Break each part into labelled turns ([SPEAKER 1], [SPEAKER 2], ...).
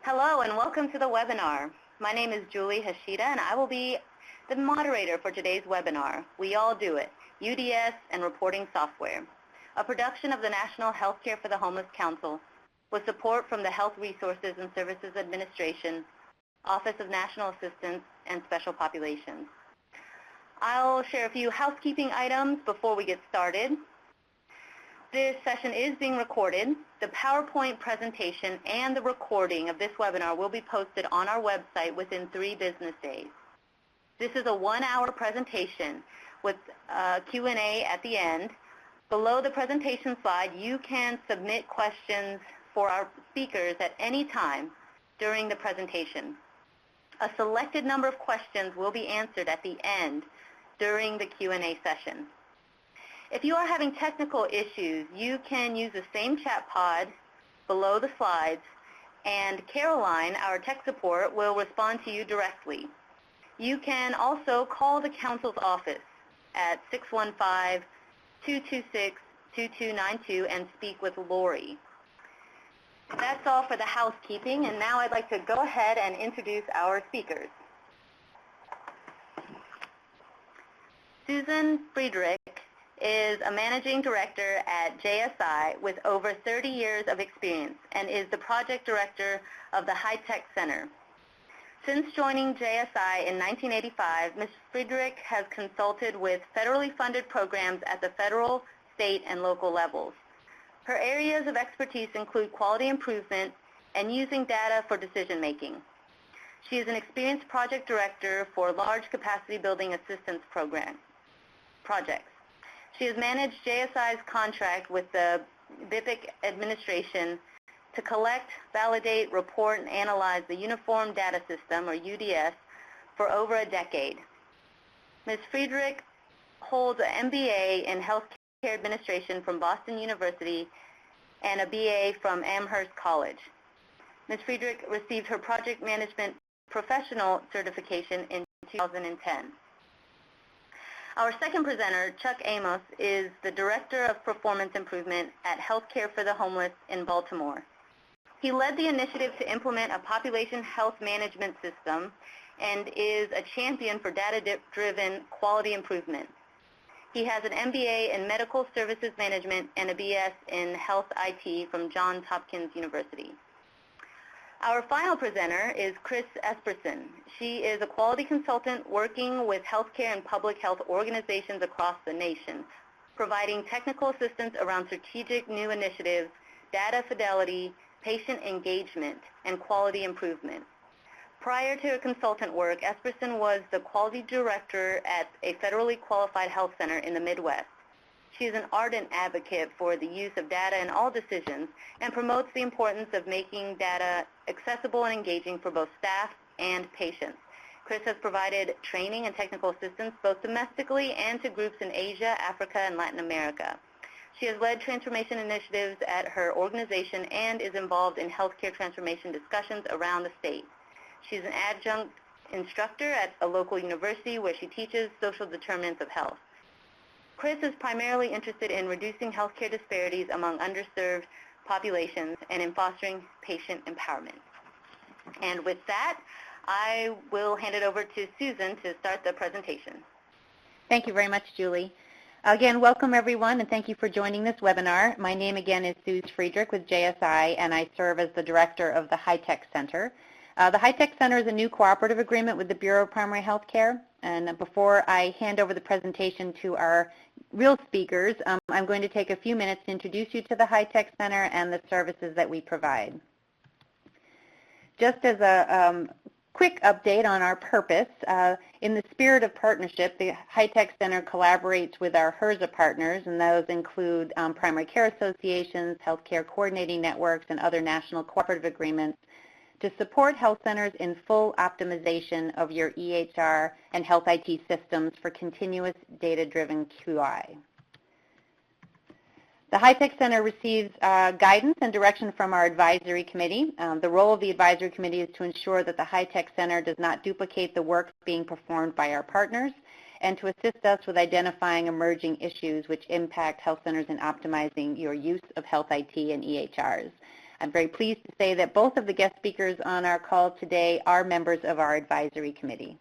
[SPEAKER 1] Hello and welcome to the webinar. My name is Julie Hashida and I will be the moderator for today's webinar, We All Do It, UDS and Reporting Software, a production of the National Healthcare for the Homeless Council with support from the Health Resources and Services Administration, Office of National Assistance and Special Populations. I'll share a few housekeeping items before we get started. This session is being recorded. The PowerPoint presentation and the recording of this webinar will be posted on our website within 3 business days. This is a 1-hour presentation with Q&A at the end. Below the presentation slide, you can submit questions for our speakers at any time during the presentation. A selected number of questions will be answered at the end during the Q&A session. If you are having technical issues, you can use the same chat pod below the slides, and Caroline, our tech support, will respond to you directly. You can also call the Council's office at 615-226-2292 and speak with Lori. That's all for the housekeeping, and now I'd like to go ahead and introduce our speakers. Susan Friedrich is a managing director at JSI with over 30 years of experience and is the project director of the High Tech Center. Since joining JSI in 1985, Ms. Friedrich has consulted with federally funded programs at the federal, state, and local levels. Her areas of expertise include quality improvement and using data for decision making. She is an experienced project director for large capacity building assistance projects. She has managed JSI's contract with the BIPIC administration to collect, validate, report, and analyze the Uniform Data System, or UDS, for over a decade. Ms. Friedrich holds an MBA in Healthcare Administration from Boston University and a BA from Amherst College. Ms. Friedrich received her Project Management Professional certification in 2010. Our second presenter, Chuck Amos, is the Director of Performance Improvement at Healthcare for the Homeless in Baltimore. He led the initiative to implement a population health management system and is a champion for data-driven quality improvement. He has an MBA in Medical Services Management and a BS in Health IT from Johns Hopkins University. Our final presenter is Chris Esperson. She is a quality consultant working with healthcare and public health organizations across the nation, providing technical assistance around strategic new initiatives, data fidelity, patient engagement, and quality improvement. Prior to her consultant work, Esperson was the quality director at a federally qualified health center in the Midwest. She is an ardent advocate for the use of data in all decisions and promotes the importance of making data accessible and engaging for both staff and patients. Chris has provided training and technical assistance both domestically and to groups in Asia, Africa, and Latin America. She has led transformation initiatives at her organization and is involved in healthcare transformation discussions around the state. She's an adjunct instructor at a local university where she teaches social determinants of health. Chris is primarily interested in reducing healthcare disparities among underserved populations and in fostering patient empowerment. And with that, I will hand it over to Susan to start the presentation.
[SPEAKER 2] Thank you very much, Julie. Again, welcome everyone, and thank you for joining this webinar. My name again is Suze Friedrich with JSI, and I serve as the director of the High Tech Center. The High Tech Center is a new cooperative agreement with the Bureau of Primary Health Care. And before I hand over the presentation to our real speakers, I'm going to take a few minutes to introduce you to the High Tech Center and the services that we provide. Just as a quick update on our purpose, in the spirit of partnership, the High Tech Center collaborates with our HRSA partners, and those include primary care associations, healthcare coordinating networks, and other national cooperative agreements to support health centers in full optimization of your EHR and health IT systems for continuous data-driven QI. The High Tech Center receives guidance and direction from our advisory committee. The role of the advisory committee is to ensure that the High Tech Center does not duplicate the work being performed by our partners and to assist us with identifying emerging issues which impact health centers in optimizing your use of health IT and EHRs. I'm very pleased to say that both of the guest speakers on our call today are members of our advisory committee.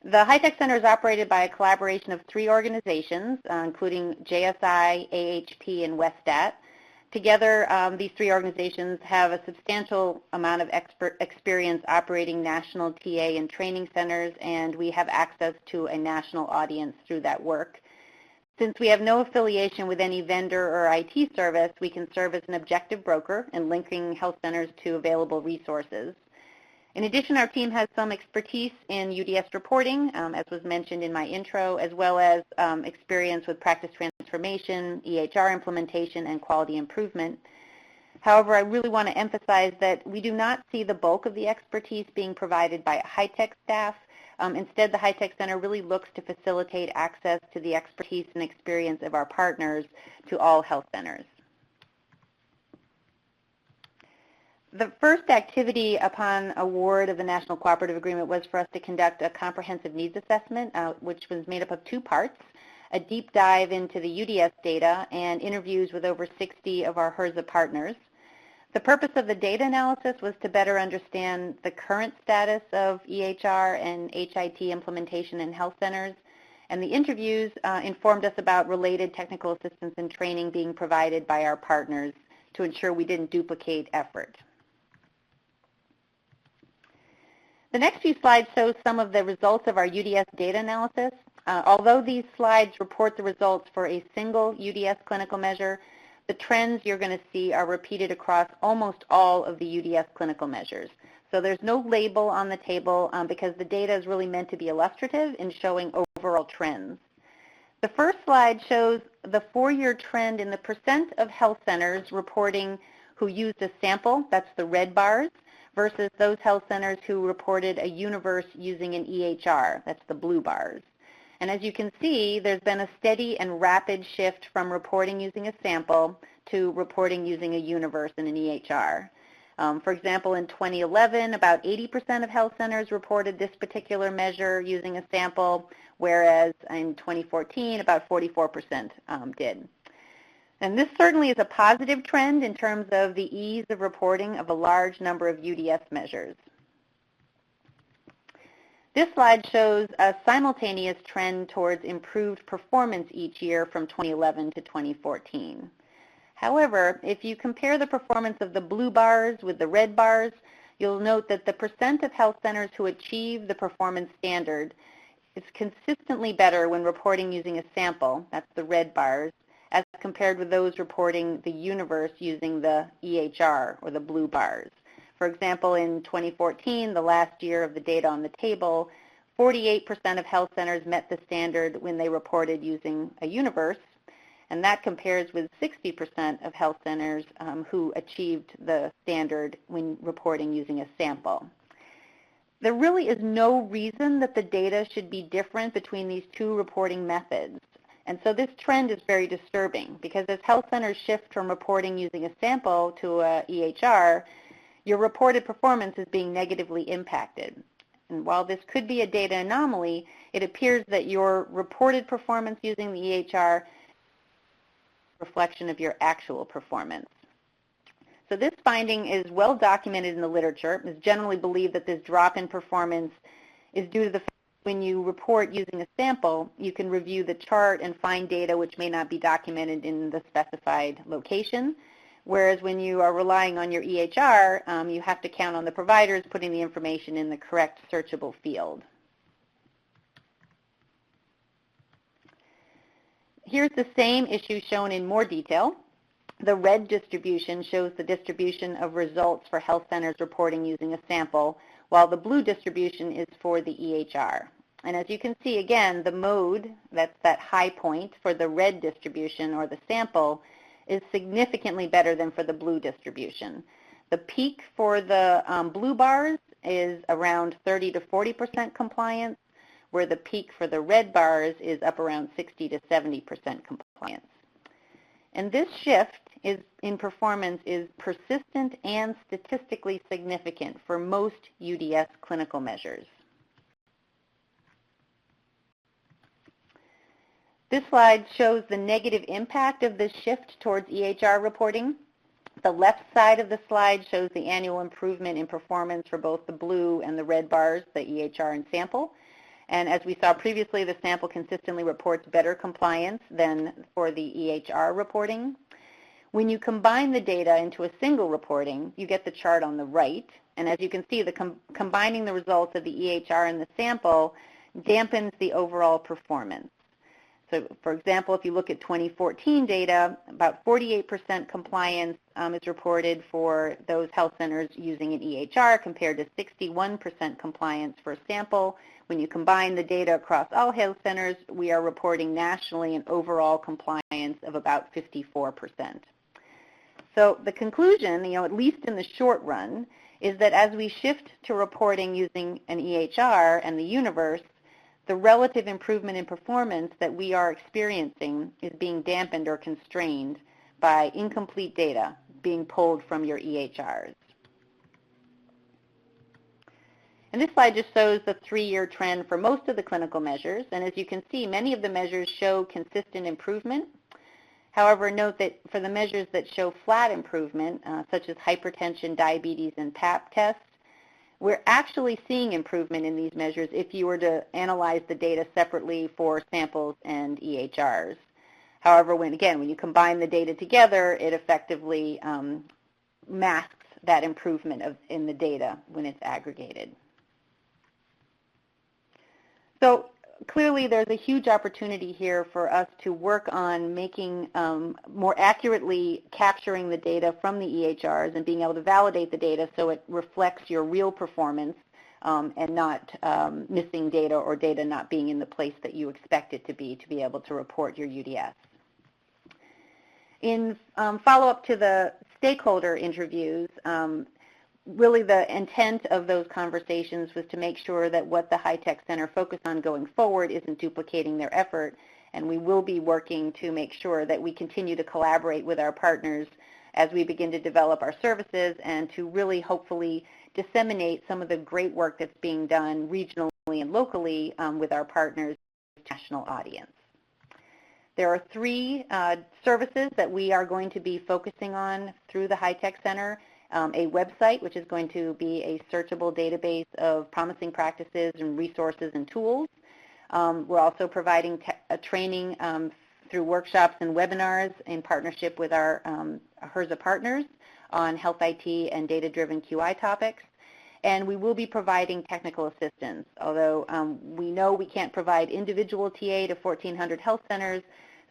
[SPEAKER 2] The HITECH Center is operated by a collaboration of 3 organizations, including JSI, AHP, and WESTAT. Together, these 3 organizations have a substantial amount of experience operating national TA and training centers, and we have access to a national audience through that work. Since we have no affiliation with any vendor or IT service, we can serve as an objective broker in linking health centers to available resources. In addition, our team has some expertise in UDS reporting, as was mentioned in my intro, as well as experience with practice transformation, EHR implementation, and quality improvement. However, I really want to emphasize that we do not see the bulk of the expertise being provided by HITECH staff. Instead, the HITECH Center really looks to facilitate access to the expertise and experience of our partners to all health centers. The first activity upon award of the National Cooperative Agreement was for us to conduct a comprehensive needs assessment, which was made up of 2 parts, a deep dive into the UDS data and interviews with over 60 of our HRSA partners. The purpose of the data analysis was to better understand the current status of EHR and HIT implementation in health centers, and the interviews informed us about related technical assistance and training being provided by our partners to ensure we didn't duplicate effort. The next few slides show some of the results of our UDS data analysis. Although these slides report the results for a single UDS clinical measure, the trends you're going to see are repeated across almost all of the UDS clinical measures. So there's no label on the table because the data is really meant to be illustrative in showing overall trends. The first slide shows the 4-year trend in the percent of health centers reporting who used a sample, that's the red bars, versus those health centers who reported a universe using an EHR, that's the blue bars. And as you can see, there's been a steady and rapid shift from reporting using a sample to reporting using a universe in an EHR. For example, in 2011, about 80% of health centers reported this particular measure using a sample, whereas in 2014, about 44% did. And this certainly is a positive trend in terms of the ease of reporting of a large number of UDS measures. This slide shows a simultaneous trend towards improved performance each year from 2011 to 2014. However, if you compare the performance of the blue bars with the red bars, you'll note that the percent of health centers who achieve the performance standard is consistently better when reporting using a sample, that's the red bars, as compared with those reporting the universe using the EHR or the blue bars. For example, in 2014, the last year of the data on the table, 48% of health centers met the standard when they reported using a universe, and that compares with 60% of health centers who achieved the standard when reporting using a sample. There really is no reason that the data should be different between these 2 reporting methods. And so this trend is very disturbing because as health centers shift from reporting using a sample to a EHR, your reported performance is being negatively impacted. And while this could be a data anomaly, it appears that your reported performance using the EHR is a reflection of your actual performance. So this finding is well documented in the literature. It's generally believed that this drop in performance is due to the fact that when you report using a sample, you can review the chart and find data which may not be documented in the specified location. Whereas when you are relying on your EHR, you have to count on the providers putting the information in the correct searchable field. Here's the same issue shown in more detail. The red distribution shows the distribution of results for health centers reporting using a sample, while the blue distribution is for the EHR. And as you can see, again, the mode, that's that high point for the red distribution or the sample, is significantly better than for the blue distribution. The peak for the blue bars is around 30 to 40% compliance, where the peak for the red bars is up around 60 to 70% compliance. And this shift in performance is persistent and statistically significant for most UDS clinical measures. This slide shows the negative impact of this shift towards EHR reporting. The left side of the slide shows the annual improvement in performance for both the blue and the red bars, the EHR and sample. And as we saw previously, the sample consistently reports better compliance than for the EHR reporting. When you combine the data into a single reporting, you get the chart on the right. And as you can see, combining the results of the EHR and the sample dampens the overall performance. So, for example, if you look at 2014 data, about 48% compliance is reported for those health centers using an EHR compared to 61% compliance for a sample. When you combine the data across all health centers, we are reporting nationally an overall compliance of about 54%. So the conclusion, at least in the short run, is that as we shift to reporting using an EHR and the universe, the relative improvement in performance that we are experiencing is being dampened or constrained by incomplete data being pulled from your EHRs. And this slide just shows the 3-year trend for most of the clinical measures, and as you can see, many of the measures show consistent improvement. However, note that for the measures that show flat improvement, such as hypertension, diabetes, and PAP tests, we're actually seeing improvement in these measures if you were to analyze the data separately for samples and EHRs. However, when you combine the data together, it effectively masks that improvement in the data when it's aggregated. So clearly there's a huge opportunity here for us to work on making more accurately capturing the data from the EHRs and being able to validate the data so it reflects your real performance and not missing data or data not being in the place that you expect it to be able to report your UDS. In follow-up to the stakeholder interviews, really the intent of those conversations was to make sure that what the High-Tech Center focused on going forward isn't duplicating their effort, and we will be working to make sure that we continue to collaborate with our partners as we begin to develop our services and to really hopefully disseminate some of the great work that's being done regionally and locally with our partners to the national audience. There are 3 services that we are going to be focusing on through the High-Tech Center. A website, which is going to be a searchable database of promising practices and resources and tools. We're also providing training through workshops and webinars in partnership with our HRSA partners on health IT and data-driven QI topics. And we will be providing technical assistance, although we know we can't provide individual TA to 1,400 health centers.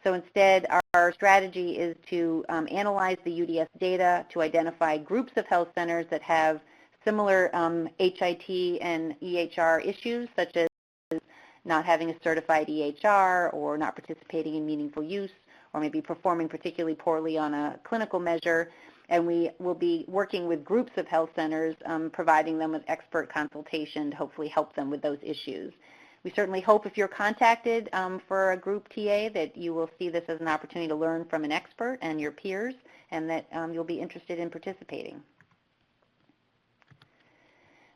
[SPEAKER 2] So instead, our strategy is to analyze the UDS data to identify groups of health centers that have similar HIT and EHR issues, such as not having a certified EHR or not participating in meaningful use or maybe performing particularly poorly on a clinical measure. And we will be working with groups of health centers, providing them with expert consultation to hopefully help them with those issues. We certainly hope if you're contacted for a group TA that you will see this as an opportunity to learn from an expert and your peers and that you'll be interested in participating.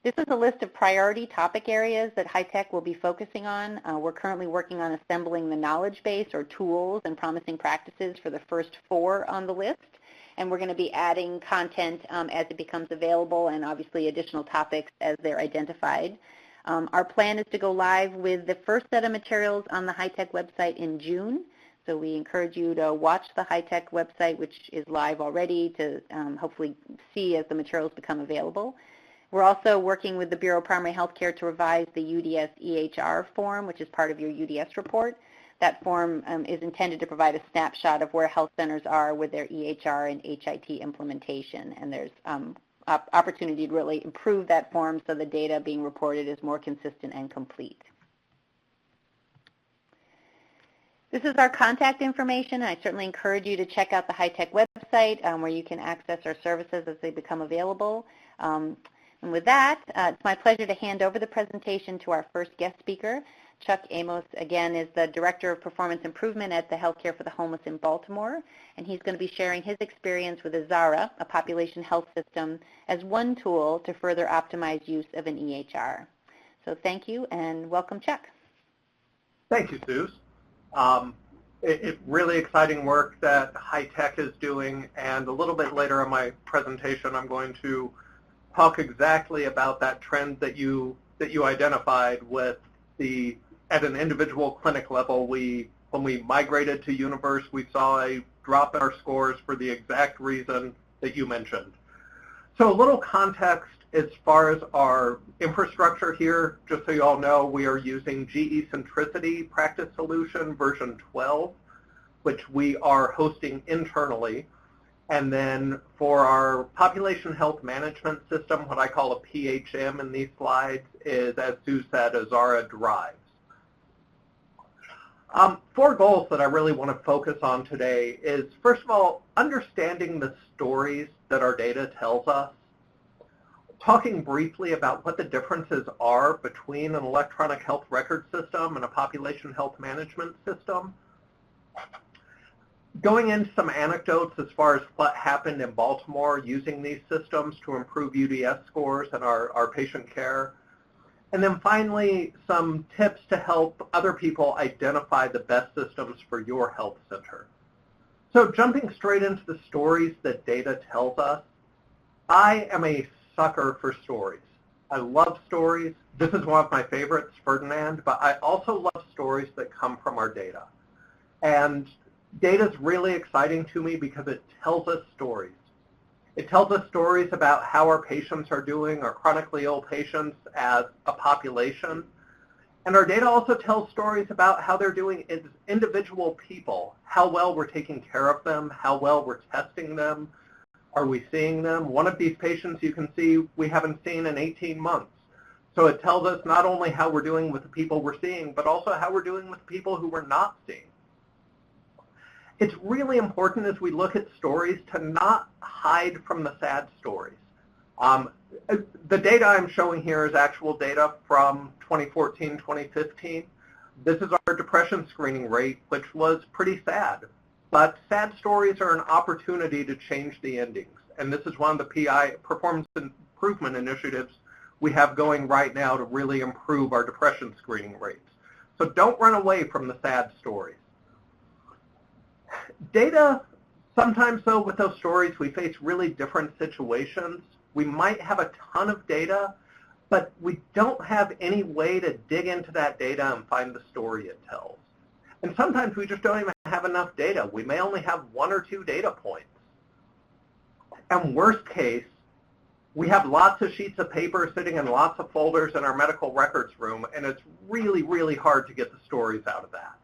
[SPEAKER 2] This is a list of priority topic areas that High-Tech will be focusing on. We're currently working on assembling the knowledge base or tools and promising practices for the first 4 on the list. And we're going to be adding content as it becomes available and obviously additional topics as they're identified. Our plan is to go live with the first set of materials on the High-Tech website in June. So we encourage you to watch the High-Tech website, which is live already, to hopefully see as the materials become available. We're also working with the Bureau of Primary Health Care to revise the UDS EHR form, which is part of your UDS report. That form is intended to provide a snapshot of where health centers are with their EHR and HIT implementation, and there's opportunity to really improve that form so the data being reported is more consistent and complete. This is our contact information. I certainly encourage you to check out the High-Tech website where you can access our services as they become available. And with that, it's my pleasure to hand over the presentation to our first guest speaker. Chuck Amos, again, is the Director of Performance Improvement at the Healthcare for the Homeless in Baltimore, and he's going to be sharing his experience with Azara, a population health system, as one tool to further optimize use of an EHR. So thank you, and welcome, Chuck.
[SPEAKER 3] Thank you, Suze. really exciting work that HITECH is doing, and a little bit later in my presentation I'm going to talk exactly about that trend that you identified with at an individual clinic level. When we migrated to Universe, we saw a drop in our scores for the exact reason that you mentioned. So a little context as far as our infrastructure here, just so you all know, we are using GE Centricity Practice Solution version 12, which we are hosting internally. And then for our population health management system, what I call a PHM in these slides is, as Sue said, Azara Drives. 4 goals that I really want to focus on today is, first of all, understanding the stories that our data tells us, talking briefly about what the differences are between an electronic health record system and a population health management system, going into some anecdotes as far as what happened in Baltimore using these systems to improve UDS scores and our patient care, and then finally some tips to help other people identify the best systems for your health center. So jumping straight into the stories that data tells us, I am a sucker for stories. I love stories. This is one of my favorites, Ferdinand, but I also love stories that come from our data. And data is really exciting to me because it tells us stories. It tells us stories about how our patients are doing, our chronically ill patients as a population. And our data also tells stories about how they're doing as individual people, how well we're taking care of them, how well we're testing them. Are we seeing them? One of these patients you can see we haven't seen in 18 months. So it tells us not only how we're doing with the people we're seeing, but also how we're doing with the people who we're not seeing. It's really important as we look at stories to not hide from the sad stories. The data I'm showing here is actual data from 2014, 2015. This is our depression screening rate, which was pretty sad. But sad stories are an opportunity to change the endings. And this is one of the PI performance improvement initiatives we have going right now to really improve our depression screening rates. So don't run away from the sad stories. Data, sometimes though with those stories we face really different situations. We might have a ton of data, but we don't have any way to dig into that data and find the story it tells. And sometimes we just don't even have enough data. We may only have 1 or 2 data points. And worst case, we have lots of sheets of paper sitting in lots of folders in our medical records room, and it's really, really hard to get the stories out of that.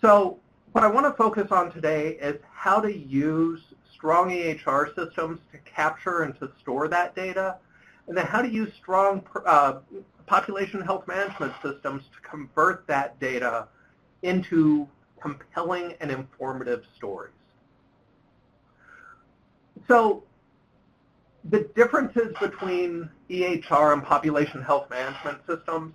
[SPEAKER 3] So what I want to focus on today is how to use strong EHR systems to capture and to store that data, and then how to use strong population health management systems to convert that data into compelling and informative stories. So the differences between EHR and population health management systems,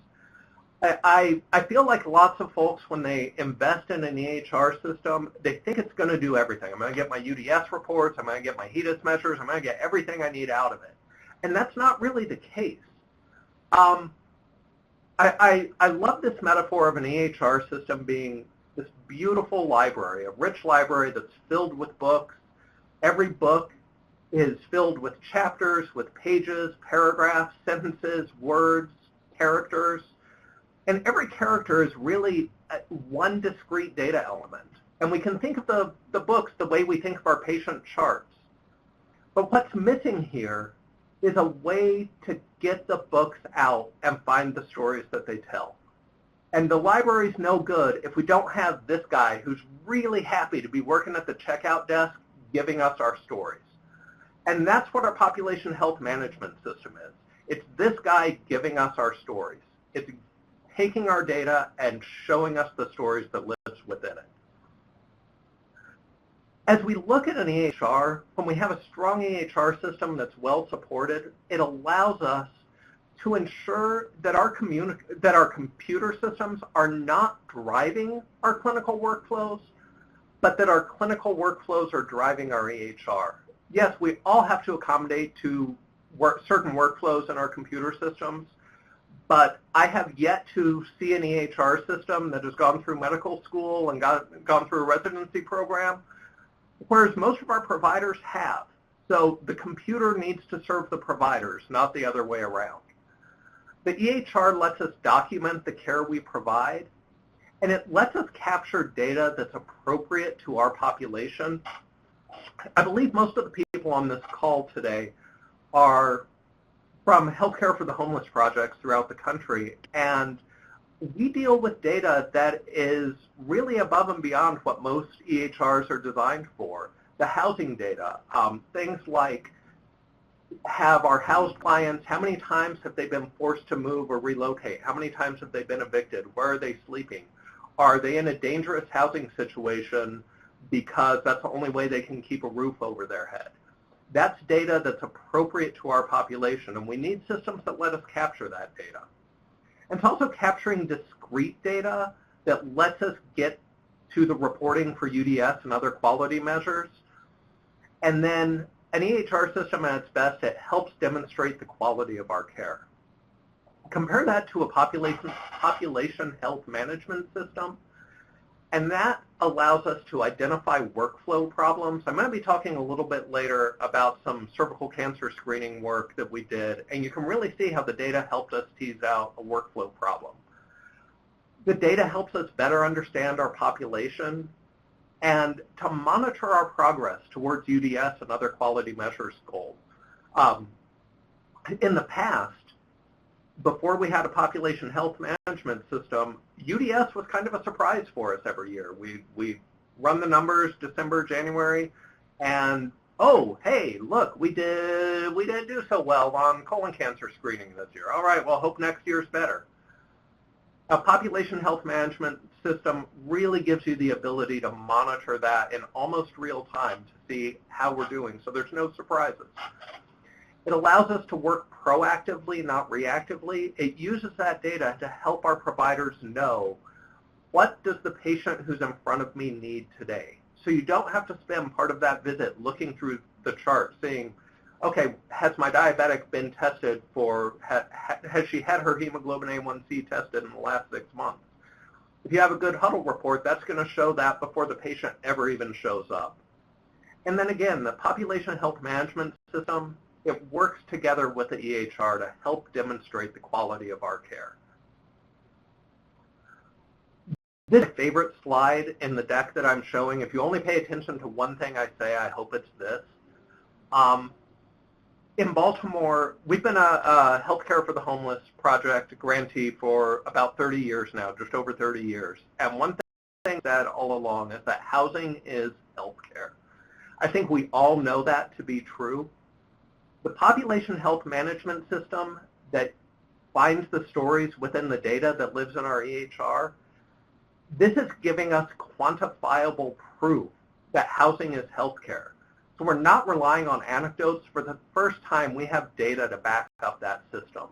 [SPEAKER 3] I feel like lots of folks, when they invest in an EHR system, they think it's going to do everything. I'm going to get my UDS reports, I'm going to get my HEDIS measures, I'm going to get everything I need out of it. And that's not really the case. I love this metaphor of an EHR system being this beautiful library, a rich library that's filled with books. Every book is filled with chapters, with pages, paragraphs, sentences, words, characters. And every character is really one discrete data element. And we can think of the books the way we think of our patient charts. But what's missing here is a way to get the books out and find the stories that they tell. And the library's no good if we don't have this guy who's really happy to be working at the checkout desk giving us our stories. And that's what our population health management system is. It's this guy giving us our stories. It's taking our data and showing us the stories that lives within it. As we look at an EHR, when we have a strong EHR system that's well supported, it allows us to ensure that our computer systems are not driving our clinical workflows, but that our clinical workflows are driving our EHR. Yes, we all have to accommodate to certain workflows in our computer systems, but I have yet to see an EHR system that has gone through medical school and gone through a residency program, whereas most of our providers have. So the computer needs to serve the providers, not the other way around. The EHR lets us document the care we provide, and it lets us capture data that's appropriate to our population. I believe most of the people on this call today are from Healthcare for the Homeless projects throughout the country, and we deal with data that is really above and beyond what most EHRs are designed for. The housing data, things like have our housed clients, how many times have they been forced to move or relocate? How many times have they been evicted? Where are they sleeping? Are they in a dangerous housing situation because that's the only way they can keep a roof over their head? That's data that's appropriate to our population, and we need systems that let us capture that data. And it's also capturing discrete data that lets us get to the reporting for UDS and other quality measures. And then an EHR system at its best, it helps demonstrate the quality of our care. Compare that to a population health management system, and that allows us to identify workflow problems. I'm going to be talking a little bit later about some cervical cancer screening work that we did, and you can really see how the data helped us tease out a workflow problem. The data helps us better understand our population and to monitor our progress towards UDS and other quality measures goals. In the past, before we had a population health management system, UDS was kind of a surprise for us every year. We run the numbers December, January, and oh, hey, look, we didn't do so well on colon cancer screening this year. All right, well, hope next year's better. A population health management system really gives you the ability to monitor that in almost real time to see how we're doing, so there's no surprises. It allows us to work proactively, not reactively. It uses that data to help our providers know what does the patient who's in front of me need today. So you don't have to spend part of that visit looking through the chart, saying, okay, has my diabetic been tested for, has she had her hemoglobin A1C tested in the last 6 months? If you have a good huddle report, that's going to show that before the patient ever even shows up. And then again, the population health management system, it works together with the EHR to help demonstrate the quality of our care. This is my favorite slide in the deck that I'm showing. If you only pay attention to one thing I say, I hope it's this. In Baltimore, we've been a Healthcare for the Homeless project grantee for about 30 years now, just over 30 years. And one thing that all along is that housing is healthcare. I think we all know that to be true. The population health management system that finds the stories within the data that lives in our EHR, this is giving us quantifiable proof that housing is healthcare. So we're not relying on anecdotes. For the first time, we have data to back up that system.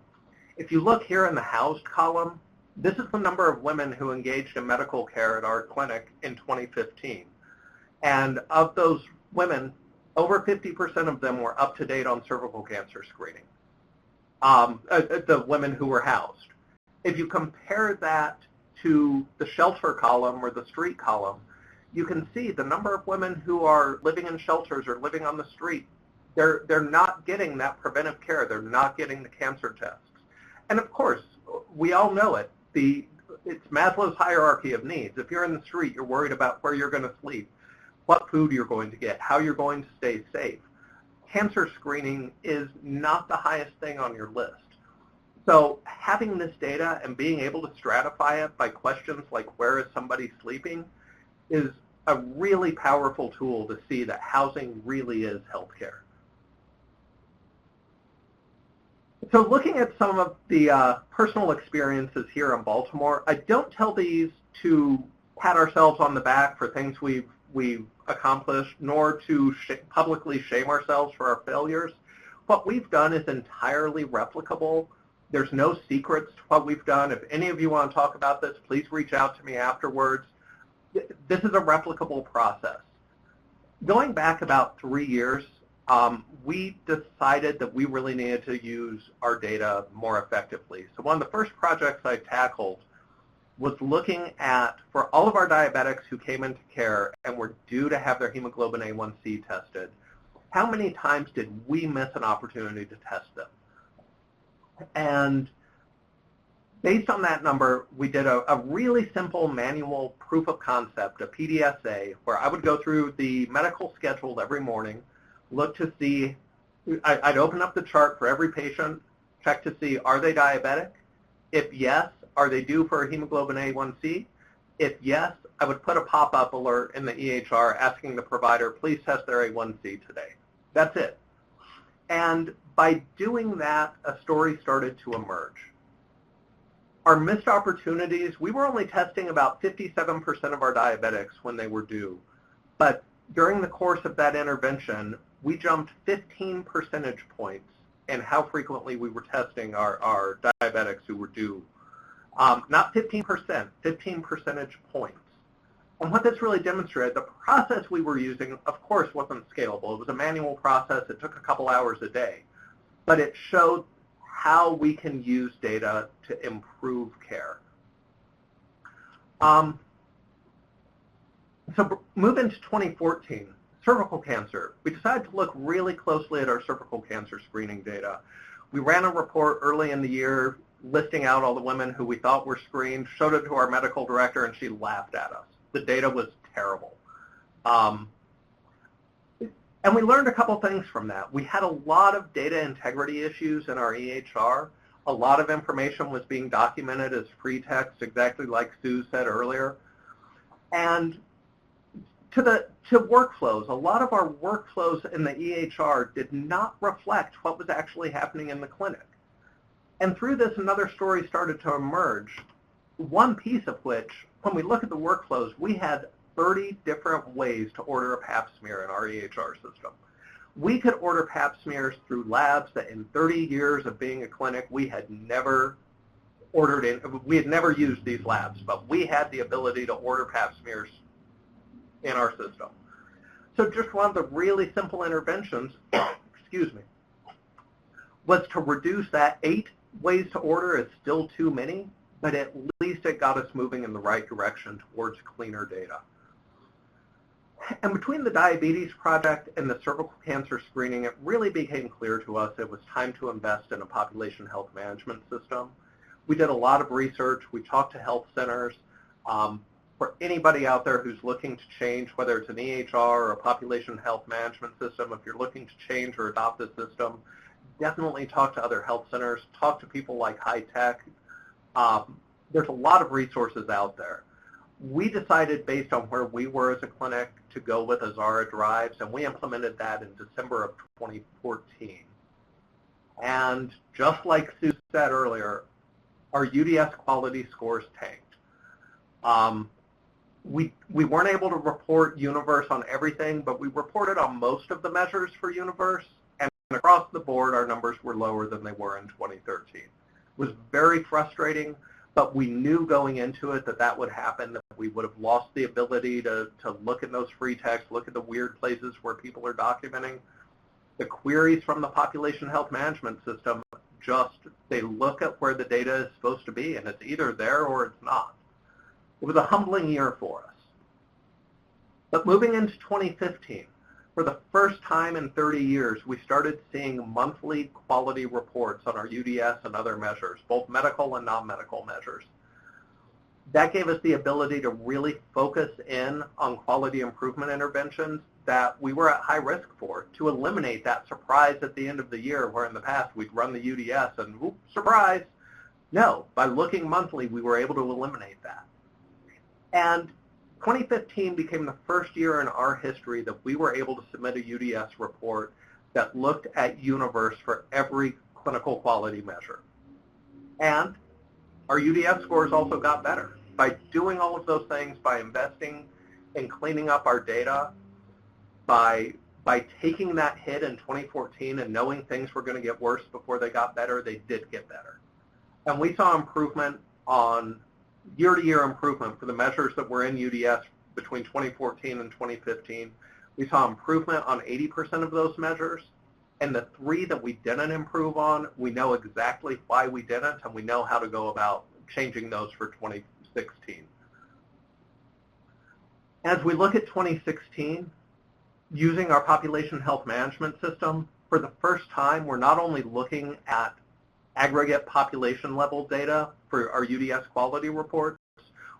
[SPEAKER 3] If you look here in the housed column, this is the number of women who engaged in medical care at our clinic in 2015. And of those women, over 50% of them were up to date on cervical cancer screening, the women who were housed. If you compare that to the shelter column or the street column, you can see the number of women who are living in shelters or living on the street. They're not getting that preventive care. They're not getting the cancer tests. And of course, we all know it. It's Maslow's hierarchy of needs. If you're in the street, you're worried about where you're going to sleep, what food you're going to get, how you're going to stay safe. Cancer screening is not the highest thing on your list. So having this data and being able to stratify it by questions like where is somebody sleeping is a really powerful tool to see that housing really is healthcare. So looking at some of the personal experiences here in Baltimore, I don't tell these to pat ourselves on the back for things we've accomplished, nor to publicly shame ourselves for our failures. What we've done is entirely replicable. There's no secrets to what we've done. If any of you want to talk about this, please reach out to me afterwards. This is a replicable process. Going back about 3 years, we decided that we really needed to use our data more effectively. So one of the first projects I tackled was looking at, for all of our diabetics who came into care and were due to have their hemoglobin A1C tested, how many times did we miss an opportunity to test them? And based on that number, we did a really simple manual proof of concept, a PDSA, where I would go through the medical schedule every morning, look to see, I'd open up the chart for every patient, check to see, are they diabetic? If yes, are they due for a hemoglobin A1C? If yes, I would put a pop-up alert in the EHR asking the provider, please test their A1C today. That's it. And by doing that, a story started to emerge. Our missed opportunities, we were only testing about 57% of our diabetics when they were due. But during the course of that intervention, we jumped 15 percentage points in how frequently we were testing our diabetics who were due. Not 15%, 15 percentage points. And what this really demonstrated, the process we were using, of course, wasn't scalable. It was a manual process. It took a couple hours a day. But it showed how we can use data to improve care. So move into 2014, cervical cancer. We decided to look really closely at our cervical cancer screening data. We ran a report early in the year listing out all the women who we thought were screened, showed it to our medical director, and she laughed at us. The data was terrible. And we learned a couple things from that. We had a lot of data integrity issues in our EHR. A lot of information was being documented as free text, exactly like Sue said earlier. And to workflows, a lot of our workflows in the EHR did not reflect what was actually happening in the clinic. And through this, another story started to emerge, one piece of which, when we look at the workflows, we had 30 different ways to order a pap smear in our EHR system. We could order pap smears through labs that in 30 years of being a clinic, we had never ordered in, we had never used these labs, but we had the ability to order pap smears in our system. So just one of the really simple interventions, excuse me, was to reduce that 8 ways to order is still too many, but at least it got us moving in the right direction towards cleaner data. And between the diabetes project and the cervical cancer screening, it really became clear to us it was time to invest in a population health management system. We did a lot of research. We talked to health centers. For anybody out there who's looking to change, whether it's an EHR or a population health management system, if you're looking to change or adopt a system, definitely talk to other health centers, talk to people like High Tech. There's a lot of resources out there. We decided based on where we were as a clinic to go with Azara Drives, and we implemented that in December of 2014. And just like Sue said earlier, our UDS quality scores tanked. We weren't able to report Universe on everything, but we reported on most of the measures for Universe, and across the board our numbers were lower than they were in 2013. It was very frustrating, but we knew going into it that that would happen, that we would have lost the ability to look at those free texts, look at the weird places where people are documenting. The queries from the population health management system they look at where the data is supposed to be, and it's either there or it's not. It was a humbling year for us. But moving into 2015, for the first time in 30 years, we started seeing monthly quality reports on our UDS and other measures, both medical and non-medical measures. That gave us the ability to really focus in on quality improvement interventions that we were at high risk for, to eliminate that surprise at the end of the year where in the past we'd run the UDS and, oops, surprise. No, by looking monthly, we were able to eliminate that. And 2015 became the first year in our history that we were able to submit a UDS report that looked at Universe for every clinical quality measure. And our UDS scores also got better. By doing all of those things, by investing in cleaning up our data, by taking that hit in 2014 and knowing things were going to get worse before they got better, they did get better. And we saw improvement on year-to-year improvement for the measures that were in UDS between 2014 and 2015. We saw improvement on 80% of those measures. And the 3 that we didn't improve on, we know exactly why we didn't, and we know how to go about changing those for 2016. As we look at 2016, using our population health management system, for the first time, we're not only looking at aggregate population level data for our UDS quality reports,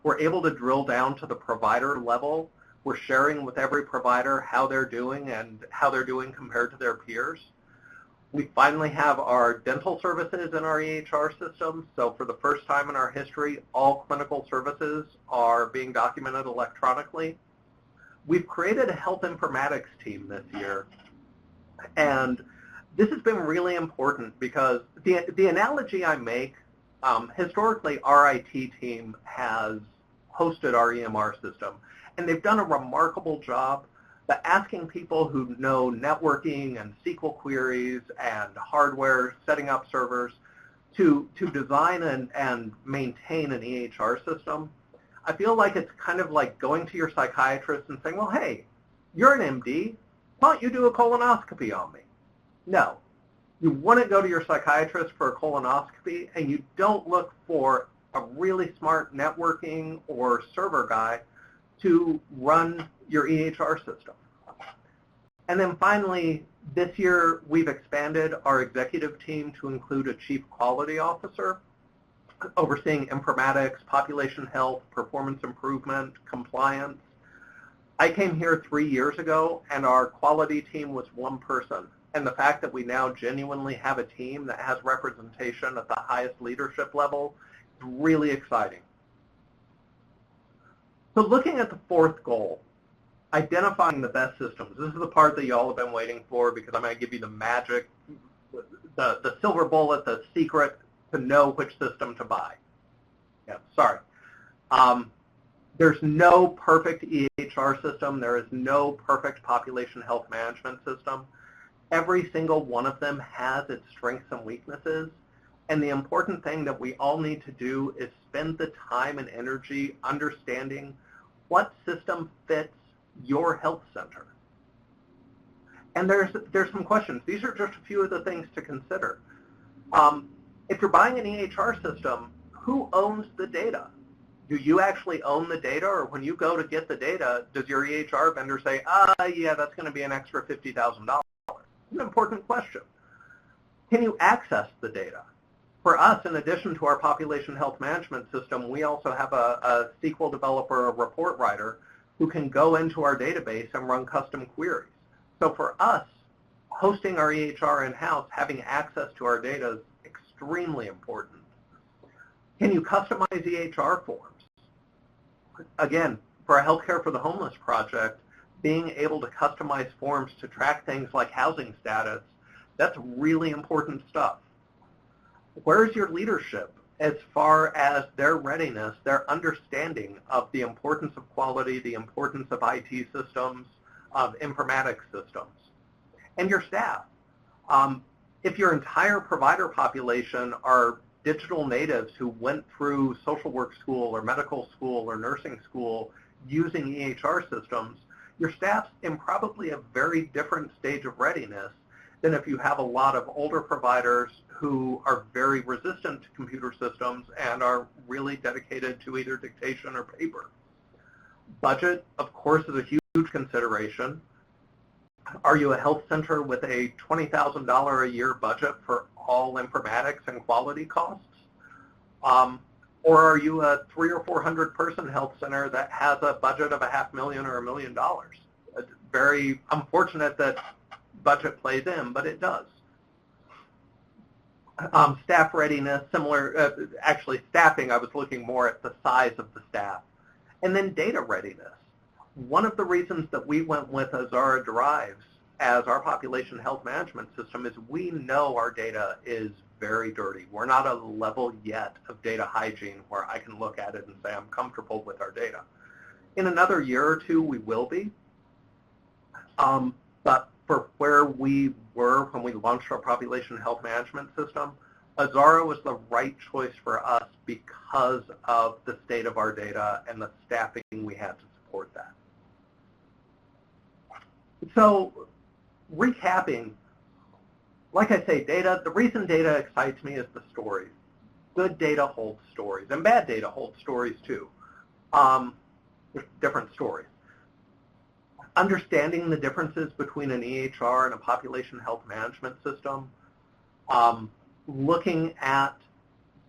[SPEAKER 3] we're able to drill down to the provider level. We're sharing with every provider how they're doing and how they're doing compared to their peers. We finally have our dental services in our EHR system. So for the first time in our history, all clinical services are being documented electronically. We've created a health informatics team this year. And this has been really important because the analogy I make, historically our IT team has hosted our EMR system. And they've done a remarkable job, but asking people who know networking and SQL queries and hardware, setting up servers, to design and maintain an EHR system, I feel like it's kind of like going to your psychiatrist and saying, well, hey, you're an MD, why don't you do a colonoscopy on me? No. You wouldn't go to your psychiatrist for a colonoscopy, and you don't look for a really smart networking or server guy to run your EHR system. And then finally, this year we've expanded our executive team to include a chief quality officer overseeing informatics, population health, performance improvement, compliance. I came here 3 years ago and our quality team was 1 person. And the fact that we now genuinely have a team that has representation at the highest leadership level is really exciting. So looking at the 4th goal, identifying the best systems. This is the part that you all have been waiting for because I'm going to give you the magic, the silver bullet, the secret to know which system to buy. Yeah, sorry. There's no perfect EHR system. There is no perfect population health management system. Every single one of them has its strengths and weaknesses. And the important thing that we all need to do is spend the time and energy understanding what system fits your health center. And there's some questions. These are just a few of the things to consider. If you're buying an EHR system, who owns the data? Do you actually own the data, or when you go to get the data, does your EHR vendor say, yeah, that's going to be an extra $50,000? It's an important question. Can you access the data? For us, in addition to our population health management system, we also have a SQL developer, a report writer, who can go into our database and run custom queries. So for us, hosting our EHR in-house, having access to our data is extremely important. Can you customize EHR forms? Again, for a Healthcare for the Homeless project, being able to customize forms to track things like housing status, that's really important stuff. Where's your leadership as far as their readiness, their understanding of the importance of quality, the importance of IT systems, of informatics systems, and your staff? If your entire provider population are digital natives who went through social work school or medical school or nursing school using EHR systems, your staff's in probably a very different stage of readiness than if you have a lot of older providers who are very resistant to computer systems and are really dedicated to either dictation or paper. Budget, of course, is a huge consideration. Are you a health center with a $20,000 a year budget for all informatics and quality costs? Or are you a 300 or 400 person health center that has a budget of $500,000 or $1 million? It's very unfortunate that budget plays in, but it does. Staff readiness, similar, actually staffing, I was looking more at the size of the staff. And then data readiness. One of the reasons that we went with Azara Derives as our population health management system is we know our data is very dirty. We're not at a level yet of data hygiene where I can look at it and say I'm comfortable with our data. In another year or two, we will be. But for where we were when we launched our population health management system, Azara was the right choice for us because of the state of our data and the staffing we had to support that. So recapping, like I say, data, the reason data excites me is the stories. Good data holds stories, and bad data holds stories too. Different stories. Understanding the differences between an EHR and a population health management system, looking at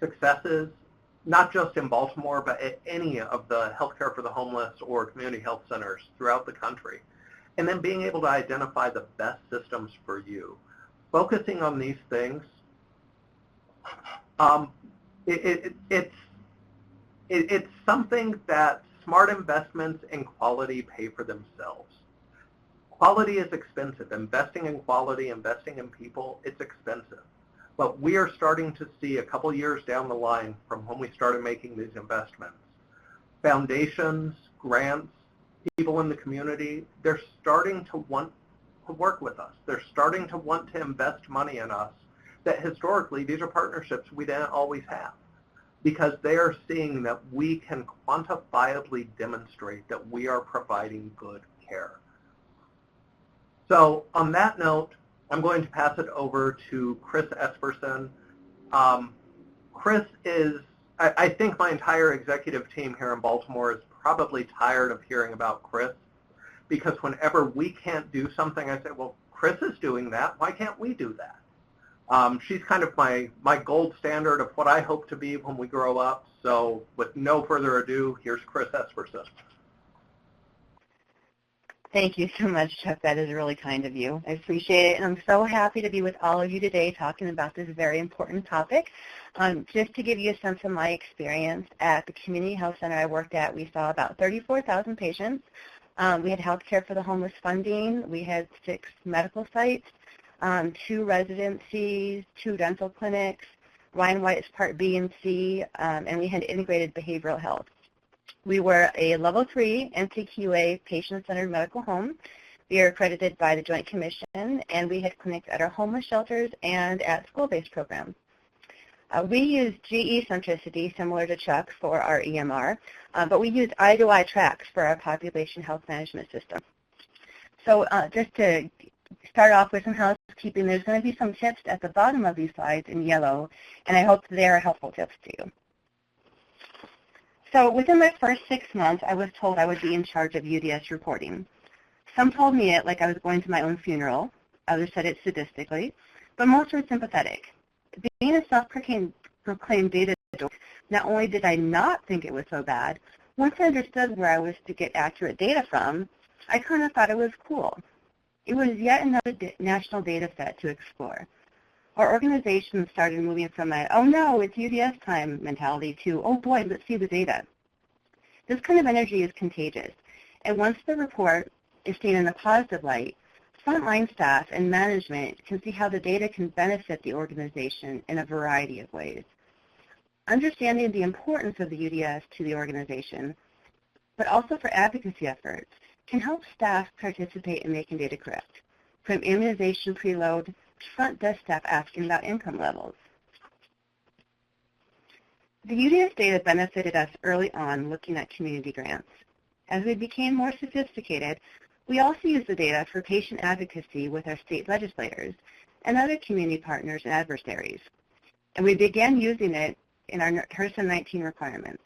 [SPEAKER 3] successes, not just in Baltimore, but at any of the healthcare for the homeless or community health centers throughout the country, and then being able to identify the best systems for you. Focusing on these things, it's something that smart investments in quality pay for themselves. Quality is expensive. Investing in quality, investing in people, it's expensive. But we are starting to see a couple years down the line from when we started making these investments, foundations, grants, people in the community, they're starting to want to work with us. They're starting to want to invest money in us that historically these are partnerships we didn't always have, because they are seeing that we can quantifiably demonstrate that we are providing good care. So on that note, I'm going to pass it over to Chris Esperson. Chris is, I think my entire executive team here in Baltimore is probably tired of hearing about Chris, because whenever we can't do something, I say, well, Chris is doing that. Why can't we do that? She's kind of my gold standard of what I hope to be when we grow up. So with no further ado, here's Chris Esperson.
[SPEAKER 4] Thank you so much, Chuck. That is really kind of you. I appreciate it, and I'm so happy to be with all of you today talking about this very important topic. Just to give you a sense of my experience, at the community health center I worked at, we saw about 34,000 patients. We had healthcare for the homeless funding. We had 6 medical sites, 2 residencies, 2 dental clinics, Ryan White's Part B and C, and we had integrated behavioral health. We were a Level 3 NCQA patient-centered medical home. We are accredited by the Joint Commission, and we had clinics at our homeless shelters and at school-based programs. We use GE centricity, similar to Chuck, for our EMR, but we use eye-to-eye tracks for our population health management system. So just to start off with some housekeeping, there's going to be some tips at the bottom of these slides in yellow, and I hope they are helpful tips to you. So within my first 6 months, I was told I would be in charge of UDS reporting. Some told me it like I was going to my own funeral. Others said it sadistically, but most were sympathetic. Being a self-proclaimed data dork, not only did I not think it was so bad, once I understood where I was to get accurate data from, I kind of thought it was cool. It was yet another national data set to explore. Our organization started moving from a, oh no, it's UDS time mentality to, oh boy, let's see the data. This kind of energy is contagious, and once the report is seen in a positive light, frontline staff and management can see how the data can benefit the organization in a variety of ways. Understanding the importance of the UDS to the organization, but also for advocacy efforts, can help staff participate in making data correct, from immunization preload to front desk staff asking about income levels. The UDS data benefited us early on looking at community grants. As we became more sophisticated, we also used the data for patient advocacy with our state legislators and other community partners and adversaries. And we began using it in our HRSA 19 requirements.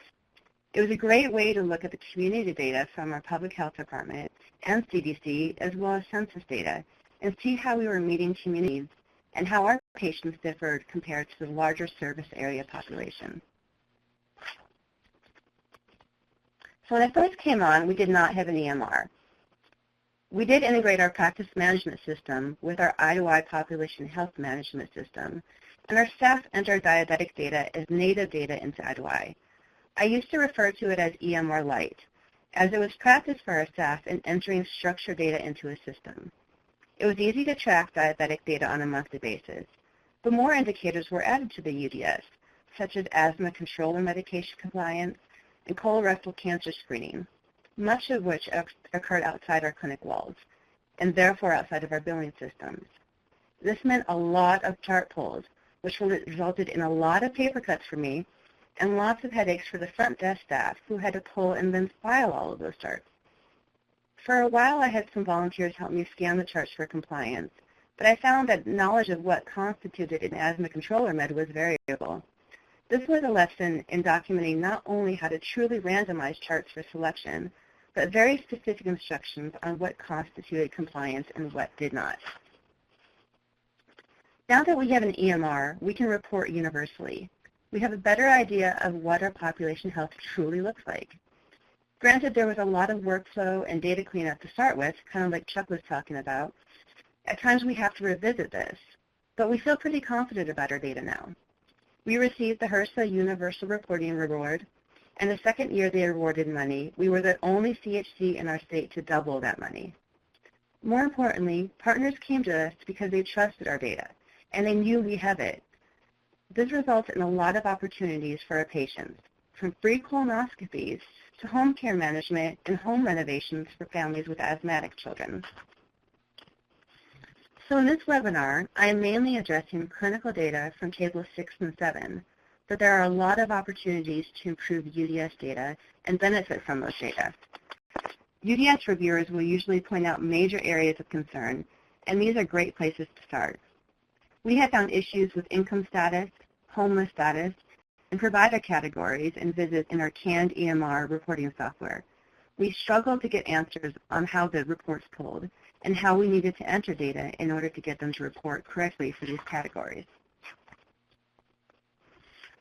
[SPEAKER 4] It was a great way to look at the community data from our public health department and CDC, as well as census data, and see how we were meeting community needs and how our patients differed compared to the larger service area population. So when I first came on, we did not have an EMR. We did integrate our practice management system with our eye-to-eye population health management system, and our staff entered diabetic data as native data into eye-to-eye. I used to refer to it as EMR Lite, as it was practice for our staff in entering structured data into a system. It was easy to track diabetic data on a monthly basis, but more indicators were added to the UDS, such as asthma control and medication compliance, and colorectal cancer screening, much of which occurred outside our clinic walls, and therefore outside of our billing systems. This meant a lot of chart pulls, which resulted in a lot of paper cuts for me, and lots of headaches for the front desk staff who had to pull and then file all of those charts. For a while, I had some volunteers help me scan the charts for compliance, but I found that knowledge of what constituted an asthma controller med was variable. This was a lesson in documenting not only how to truly randomize charts for selection, but very specific instructions on what constituted compliance and what did not. Now that we have an EMR, we can report universally. We have a better idea of what our population health truly looks like. Granted, there was a lot of workflow and data cleanup to start with, kind of like Chuck was talking about. At times we have to revisit this, but we feel pretty confident about our data now. We received the HRSA Universal Reporting Reward, and the second year they awarded money, we were the only CHC in our state to double that money. More importantly, partners came to us because they trusted our data, and they knew we have it. This results in a lot of opportunities for our patients, from free colonoscopies to home care management and home renovations for families with asthmatic children. So in this webinar, I am mainly addressing clinical data from tables 6 and 7, but there are a lot of opportunities to improve UDS data and benefit from those data. UDS reviewers will usually point out major areas of concern, and these are great places to start. We have found issues with income status, homeless status, and provider categories and visits in our canned EMR reporting software. We struggled to get answers on how the reports pulled and how we needed to enter data in order to get them to report correctly for these categories.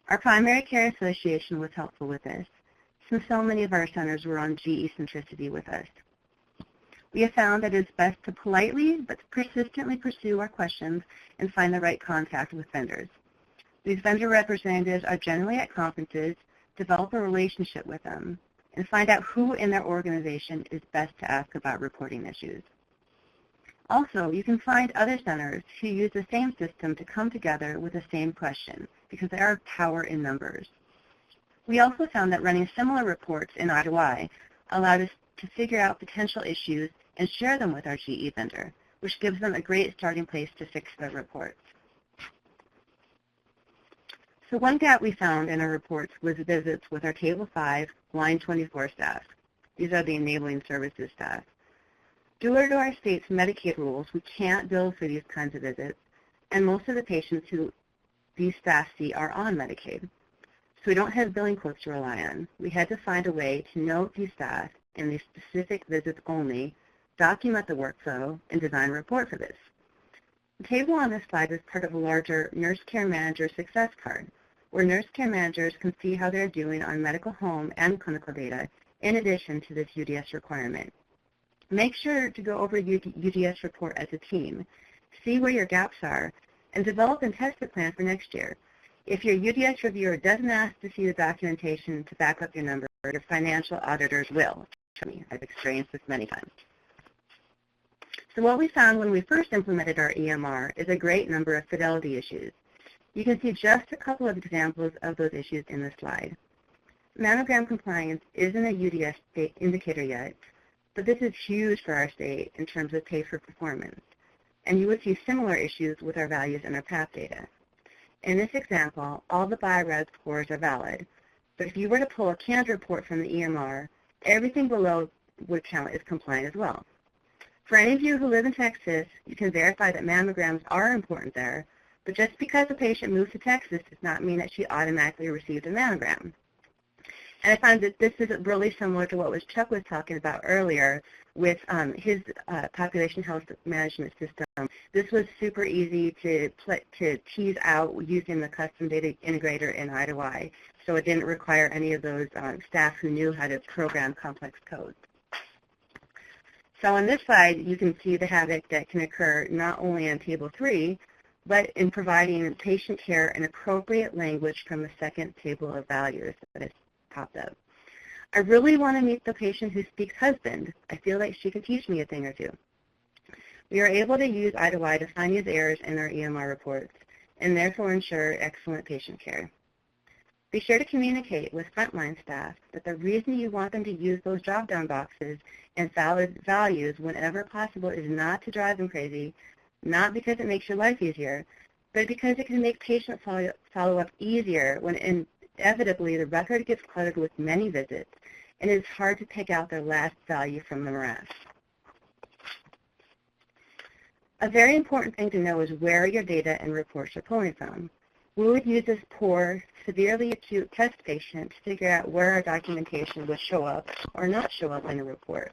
[SPEAKER 4] Our primary care association was helpful with this, since so many of our centers were on GE centricity with us. We have found that it is best to politely but persistently pursue our questions and find the right contact with vendors. These vendor representatives are generally at conferences, develop a relationship with them, and find out who in their organization is best to ask about reporting issues. Also, you can find other centers who use the same system to come together with the same question, because there are power in numbers. We also found that running similar reports in I2I allowed us to figure out potential issues and share them with our GE vendor, which gives them a great starting place to fix their reports. So one gap we found in our reports was visits with our Table 5 Line 24 staff. These are the enabling services staff. Due to our state's Medicaid rules, we can't bill for these kinds of visits, and most of the patients who these staff see are on Medicaid. So we don't have billing codes to rely on. We had to find a way to note these staff in these specific visits only, document the workflow, and design a report for this. The table on this slide is part of a larger Nurse Care Manager Success Card, where nurse care managers can see how they're doing on medical home and clinical data, in addition to this UDS requirement. Make sure to go over UDS report as a team, see where your gaps are, and develop and test a plan for next year. If your UDS reviewer doesn't ask to see the documentation to back up your number, your financial auditors will. Trust me, I've experienced this many times. So what we found when we first implemented our EMR is a great number of fidelity issues. You can see just a couple of examples of those issues in this slide. Mammogram compliance isn't a UDS state indicator yet, but this is huge for our state in terms of pay for performance. And you would see similar issues with our values and our path data. In this example, all the BI-RAD scores are valid, but if you were to pull a canned report from the EMR, everything below would count as compliant as well. For any of you who live in Texas, you can verify that mammograms are important there, but just because a patient moved to Texas does not mean that she automatically received a mammogram. And I find that this is really similar to what Chuck was talking about earlier with his population health management system. This was super easy to tease out using the custom data integrator in I2I, so it didn't require any of those staff who knew how to program complex codes. So on this slide, you can see the havoc that can occur not only on Table 3, but in providing patient care in appropriate language from the second table of values that is popped up. I really want to meet the patient who speaks husband. I feel like she could teach me a thing or two. We are able to use I2I to find these errors in our EMR reports and therefore ensure excellent patient care. Be sure to communicate with frontline staff that the reason you want them to use those drop-down boxes and valid values whenever possible is not to drive them crazy, not because it makes your life easier, but because it can make patient follow-up easier when inevitably the record gets cluttered with many visits and it's hard to pick out their last value from the morass. A very important thing to know is where your data and reports are pulling from. We would use this poor, severely acute test patient to figure out where our documentation would show up or not show up in a report.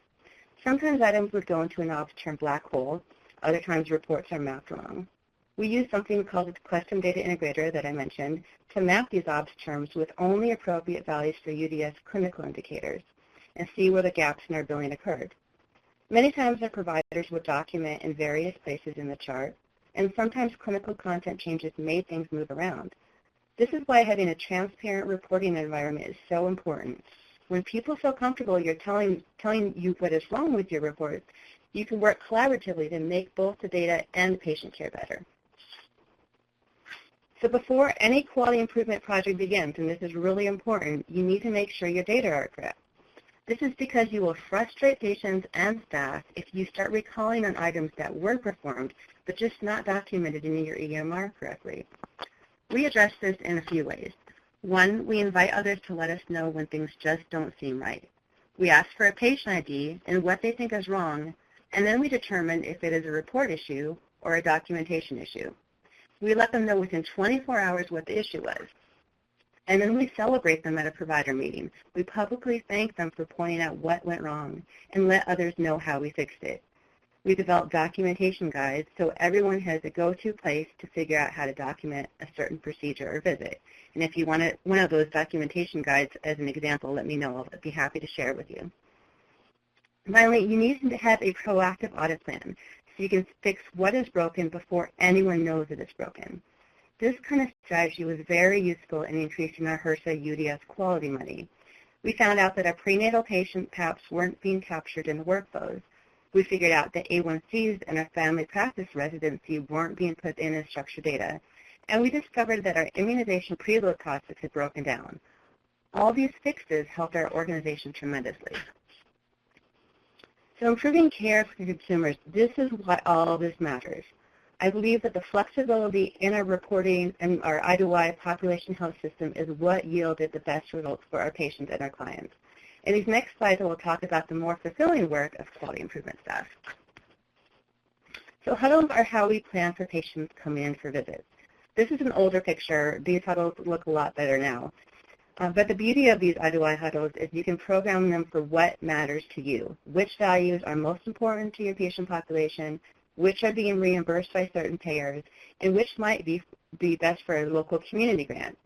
[SPEAKER 4] Sometimes items would go into an OBS-term black hole. Other times reports are mapped wrong. We use something called a custom data integrator that I mentioned to map these OBS terms with only appropriate values for UDS clinical indicators and see where the gaps in our billing occurred. Many times our providers would document in various places in the chart, and sometimes clinical content changes made things move around. This is why having a transparent reporting environment is so important. When people feel comfortable you're telling you what is wrong with your reports, you can work collaboratively to make both the data and the patient care better. So before any quality improvement project begins, and this is really important, you need to make sure your data are correct. This is because you will frustrate patients and staff if you start recalling on items that were performed but just not documented in your EMR correctly. We address this in a few ways. One, we invite others to let us know when things just don't seem right. We ask for a patient ID and what they think is wrong, and then we determine if it is a report issue or a documentation issue. We let them know within 24 hours what the issue was. And then we celebrate them at a provider meeting. We publicly thank them for pointing out what went wrong and let others know how we fixed it. We develop documentation guides so everyone has a go-to place to figure out how to document a certain procedure or visit. And if you want one of those documentation guides as an example, let me know. I'll be happy to share it with you. Finally, you need to have a proactive audit plan so you can fix what is broken before anyone knows that it's broken. This kind of strategy was very useful in increasing our HRSA UDS quality money. We found out that our prenatal patient PAPs weren't being captured in the workflows. We figured out that A1Cs and our family practice residency weren't being put in as structured data. And we discovered that our immunization preload process had broken down. All these fixes helped our organization tremendously. So improving care for consumers, this is why all of this matters. I believe that the flexibility in our reporting and our I2Y population health system is what yielded the best results for our patients and our clients. In these next slides, I will talk about the more fulfilling work of quality improvement staff. So huddles are how we plan for patients coming in for visits. This is an older picture. These huddles look a lot better now. But the beauty of these I2Y huddles is you can program them for what matters to you, which values are most important to your patient population, which are being reimbursed by certain payers, and which might be best for a local community grant.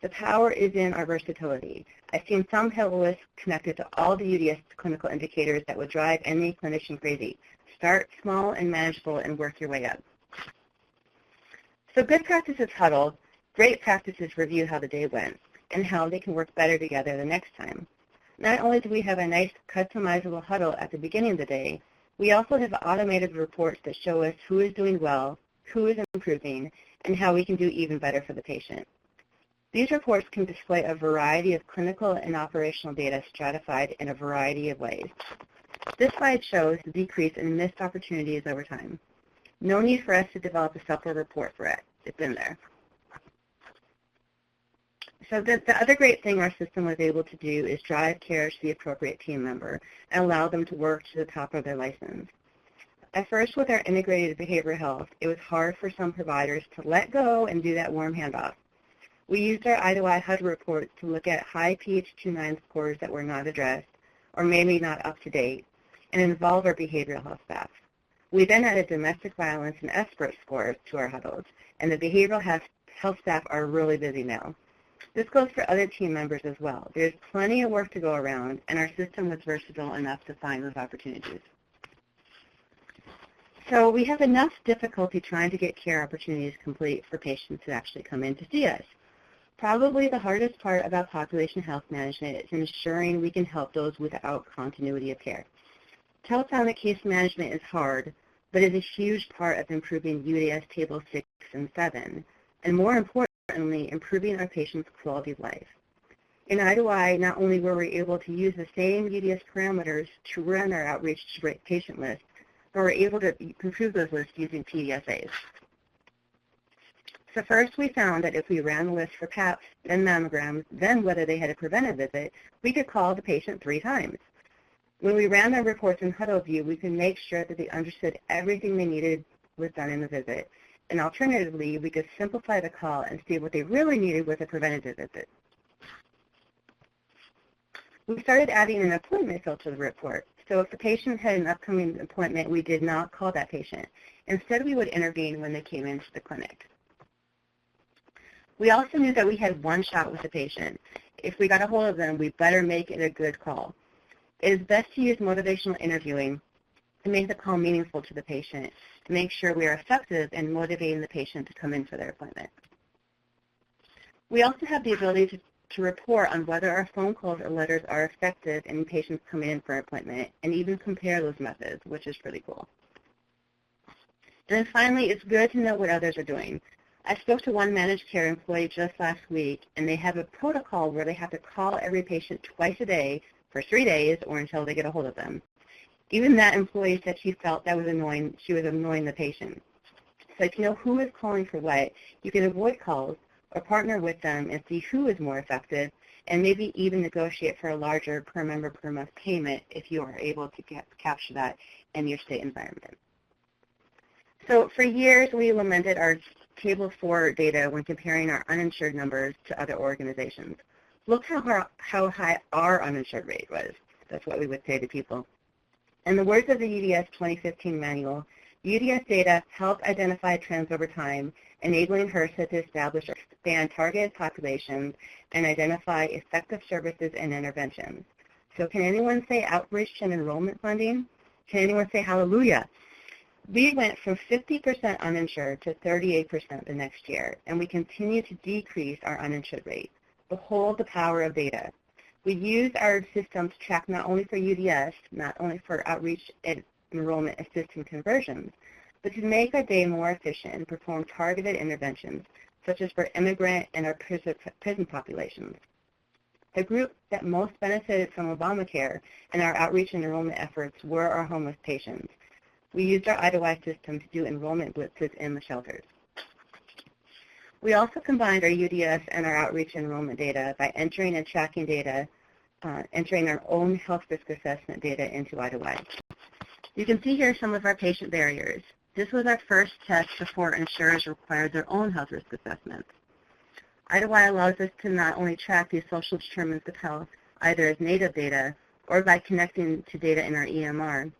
[SPEAKER 4] The power is in our versatility. I've seen some huddle lists connected to all the UDS clinical indicators that would drive any clinician crazy. Start small and manageable and work your way up. So good practices huddle, great practices review how the day went and how they can work better together the next time. Not only do we have a nice customizable huddle at the beginning of the day, we also have automated reports that show us who is doing well, who is improving, and how we can do even better for the patient. These reports can display a variety of clinical and operational data stratified in a variety of ways. This slide shows the decrease in missed opportunities over time. No need for us to develop a separate report for it. It's in there. So the other great thing our system was able to do is drive care to the appropriate team member and allow them to work to the top of their license. At first, with our integrated behavioral health, it was hard for some providers to let go and do that warm handoff. We used our I2I HUD reports to look at high PH29 scores that were not addressed or maybe not up to date and involve our behavioral health staff. We then added domestic violence and SBRT scores to our huddles, and the behavioral health staff are really busy now. This goes for other team members as well. There's plenty of work to go around, and our system was versatile enough to find those opportunities. So we have enough difficulty trying to get care opportunities complete for patients who actually come in to see us. Probably the hardest part about population health management is ensuring we can help those without continuity of care. Telephonic case management is hard, but is a huge part of improving UDS Table 6 and 7, and more importantly, improving our patients' quality of life. In I2I, not only were we able to use the same UDS parameters to run our outreach to patient list, but we're able to improve those lists using PDSAs. So first we found that if we ran the list for PAPs, then mammograms, then whether they had a preventive visit, we could call the patient 3 times. When we ran our reports in huddle view, we could make sure that they understood everything they needed was done in the visit. And alternatively, we could simplify the call and see what they really needed with a preventative visit. We started adding an appointment filter to the report. So if the patient had an upcoming appointment, we did not call that patient. Instead, we would intervene when they came into the clinic. We also knew that we had one shot with the patient. If we got a hold of them, we better make it a good call. It is best to use motivational interviewing to make the call meaningful to the patient, to make sure we are effective in motivating the patient to come in for their appointment. We also have the ability to report on whether our phone calls or letters are effective in patients coming in for an appointment, and even compare those methods, which is pretty cool. And then finally, it's good to know what others are doing. I spoke to one managed care employee just last week, and they have a protocol where they have to call every patient twice a day for 3 days or until they get a hold of them. Even that employee said she felt that was annoying. She was annoying the patient. So if you know who is calling for what, you can avoid calls or partner with them and see who is more effective, and maybe even negotiate for a larger per member per month payment if you are able to capture that in your state environment. So for years, we lamented our Table 4 data when comparing our uninsured numbers to other organizations. Look how high our uninsured rate was. That's what we would say to people. In the words of the UDS 2015 manual, UDS data help identify trends over time, enabling HRSA to establish or expand targeted populations and identify effective services and interventions. So can anyone say outreach and enrollment funding? Can anyone say hallelujah? We went from 50% uninsured to 38% the next year, and we continue to decrease our uninsured rate. Behold the power of data. We use our system to track not only for UDS, not only for outreach and enrollment assisting conversions, but to make our day more efficient and perform targeted interventions, such as for immigrant and our prison populations. The group that most benefited from Obamacare and our outreach and enrollment efforts were our homeless patients. We used our IDOI system to do enrollment blitzes in the shelters. We also combined our UDS and our outreach and enrollment data by entering and tracking data, entering our own health risk assessment data into IDOI. You can see here some of our patient barriers. This was our first test before insurers required their own health risk assessments. IDOI allows us to not only track these social determinants of health, either as native data or by connecting to data in our EMR,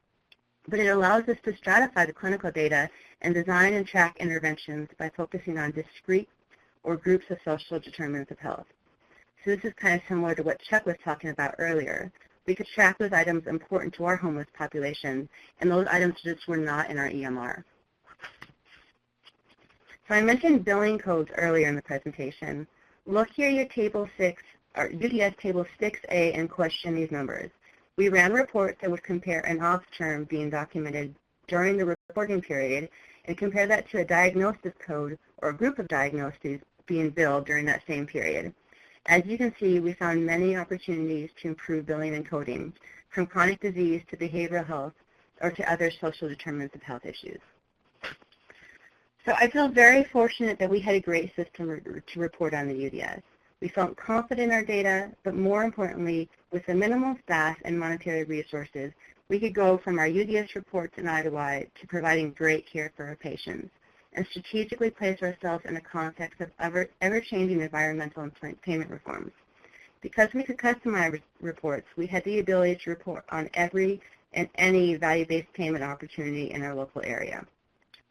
[SPEAKER 4] but it allows us to stratify the clinical data and design and track interventions by focusing on discrete or groups of social determinants of health. So this is kind of similar to what Chuck was talking about earlier. We could track those items important to our homeless population, and those items just were not in our EMR. So I mentioned billing codes earlier in the presentation. Look here at Table 6, or UDS Table 6A, and question these numbers. We ran reports that would compare an off term being documented during the reporting period and compare that to a diagnosis code or a group of diagnoses being billed during that same period. As you can see, we found many opportunities to improve billing and coding, from chronic disease to behavioral health or to other social determinants of health issues. So I feel very fortunate that we had a great system to report on the UDS. We felt confident in our data, but more importantly, with the minimal staff and monetary resources, we could go from our UDS reports in IDOI to providing great care for our patients and strategically place ourselves in the context of ever-changing environmental and payment reforms. Because we could customize reports, we had the ability to report on every and any value-based payment opportunity in our local area.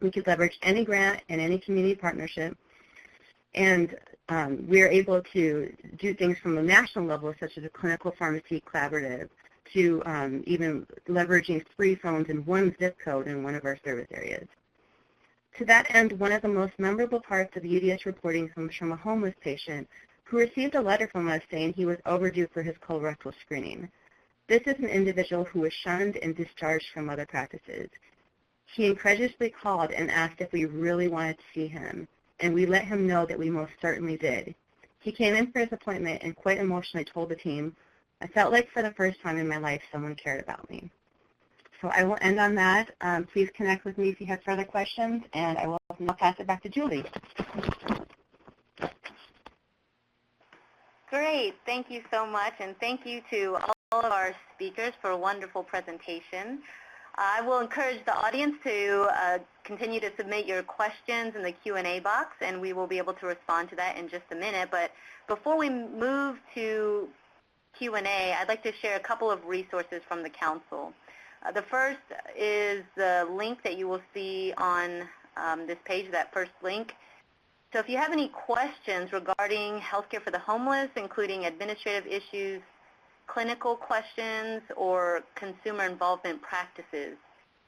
[SPEAKER 4] We could leverage any grant and any community partnership, and we are able to do things from a national level, such as a clinical pharmacy collaborative, to even leveraging free phones in one zip code in one of our service areas. To that end, one of the most memorable parts of UDS reporting comes from a homeless patient who received a letter from us saying he was overdue for his colorectal screening. This is an individual who was shunned and discharged from other practices. He incredulously called and asked if we really wanted to see him, and we let him know that we most certainly did. He came in for his appointment and quite emotionally told the team, "I felt like for the first time in my life someone cared about me." So I will end on that. Please connect with me if you have further questions, and I will now pass it back to Julie.
[SPEAKER 1] Great. Thank you so much, and thank you to all of our speakers for a wonderful presentation. I will encourage the audience to continue to submit your questions in the Q&A box, and we will be able to respond to that in just a minute. But before we move to Q&A, I'd like to share a couple of resources from the Council. The first is the link that you will see on this page, that first link. So if you have any questions regarding healthcare for the homeless, including administrative issues, clinical questions, or consumer involvement practices,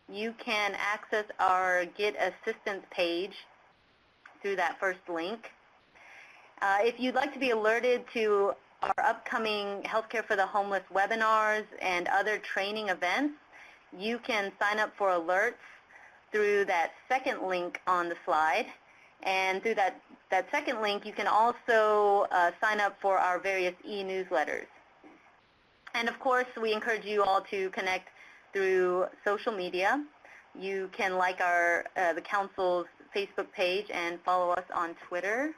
[SPEAKER 1] you can access our Get Assistance page through that first link. If you'd like to be alerted to our upcoming Healthcare for the Homeless webinars and other training events, you can sign up for alerts through that second link on the slide. And through that second link, you can also sign up for our various e-newsletters. And of course, we encourage you all to connect through social media. You can like the Council's Facebook page and follow us on Twitter.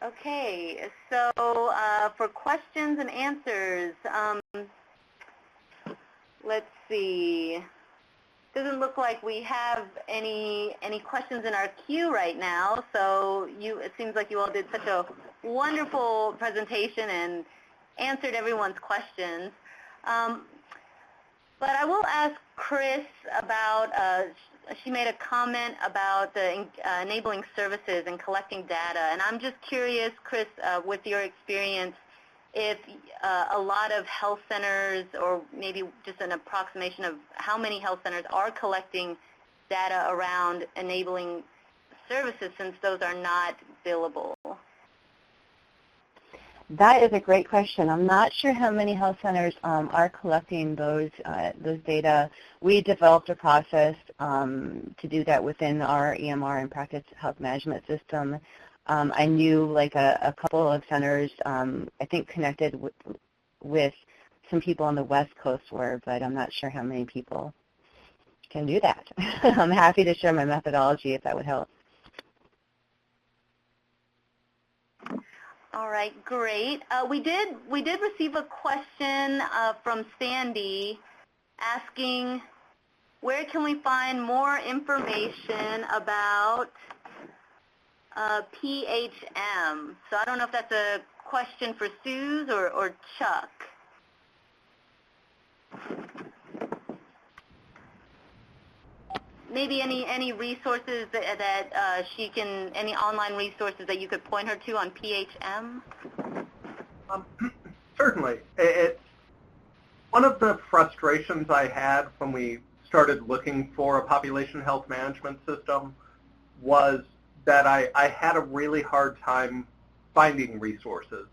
[SPEAKER 1] Okay, so for questions and answers, let's see. Doesn't look like we have any questions in our queue right now, so it seems like you all did such a wonderful presentation and answered everyone's questions. But I will ask Chris about, she made a comment about the enabling services and collecting data, and I'm just curious, Chris, with your experience, if a lot of health centers, or maybe just an approximation of how many health centers are collecting data around enabling services, since those are not billable.
[SPEAKER 4] That is a great question. I'm not sure how many health centers are collecting those data. We developed a process to do that within our EMR and practice health management system. I knew like a couple of centers, I think connected with some people on the West Coast were, but I'm not sure how many people can do that. I'm happy to share my methodology if that would help.
[SPEAKER 1] All right, great. We did receive a question from Sandy asking, where can we find more information about PHM? So I don't know if that's a question for Suze or Chuck. Maybe any resources that she can, any online resources that you could point her to on PHM?
[SPEAKER 3] Certainly. It's one of the frustrations I had when we started looking for a population health management system was that I had a really hard time finding resources.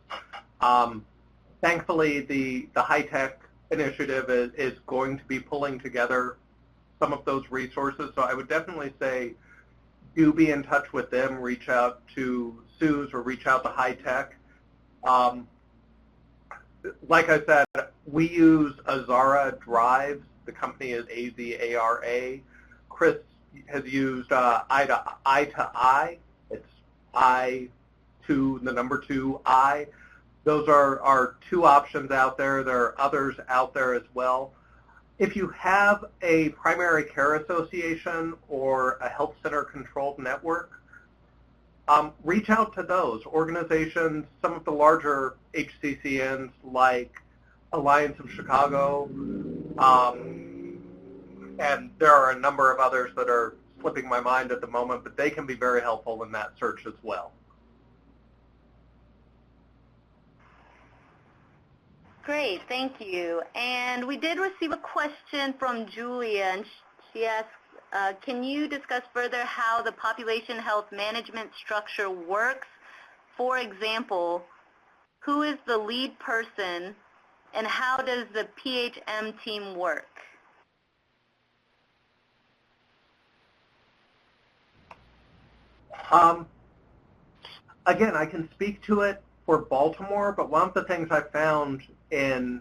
[SPEAKER 3] Thankfully, the high-tech initiative is going to be pulling together some of those resources, so I would definitely say do be in touch with them, reach out to Suze or reach out to high-tech. Like I said, we use Azara Drives. The company is AZARA. Chris has used I2I. It's I to the number 2I. Those are two options out there. There are others out there as well. If you have a primary care association or a health center controlled network, reach out to those organizations, some of the larger HCCNs like Alliance of Chicago, and there are a number of others that are slipping my mind at the moment, but they can be very helpful in that search as well.
[SPEAKER 1] Great, thank you. And we did receive a question from Julia, and she asked, can you discuss further how the population health management structure works? For example, who is the lead person, and how does the PHM team work?
[SPEAKER 3] Again, I can speak to it for Baltimore, but one of the things I found in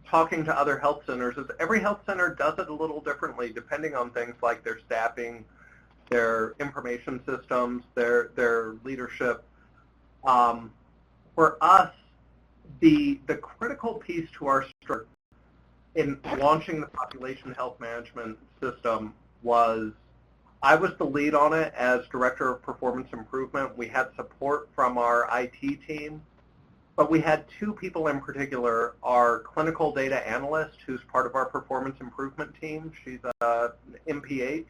[SPEAKER 3] talking to other health centers is every health center does it a little differently depending on things like their staffing, their information systems, their leadership. For us, the critical piece to our structure in launching the population health management system was, I was the lead on it as Director of Performance Improvement. We had support from our IT team, but we had two people in particular, our clinical data analyst, who's part of our performance improvement team. She's an MPH.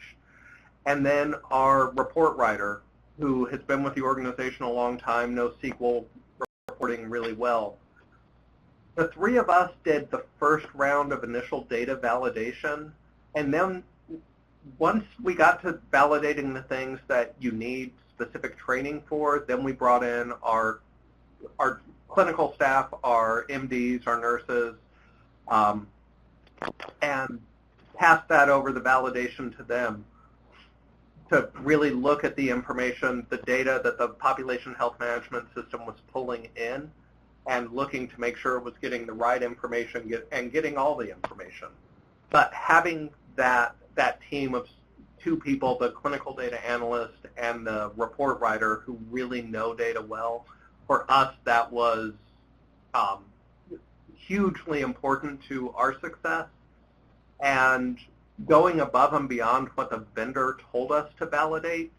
[SPEAKER 3] And then our report writer, who has been with the organization a long time, knows SQL reporting really well. The three of us did the first round of initial data validation, and then once we got to validating the things that you need specific training for, then we brought in our clinical staff, our MDs, our nurses, and passed that over the validation to them to really look at the information, the data that the population health management system was pulling in, and looking to make sure it was getting the right information and getting all the information. But having that team of two people, the clinical data analyst and the report writer who really know data well, for us that was hugely important to our success. And going above and beyond what the vendor told us to validate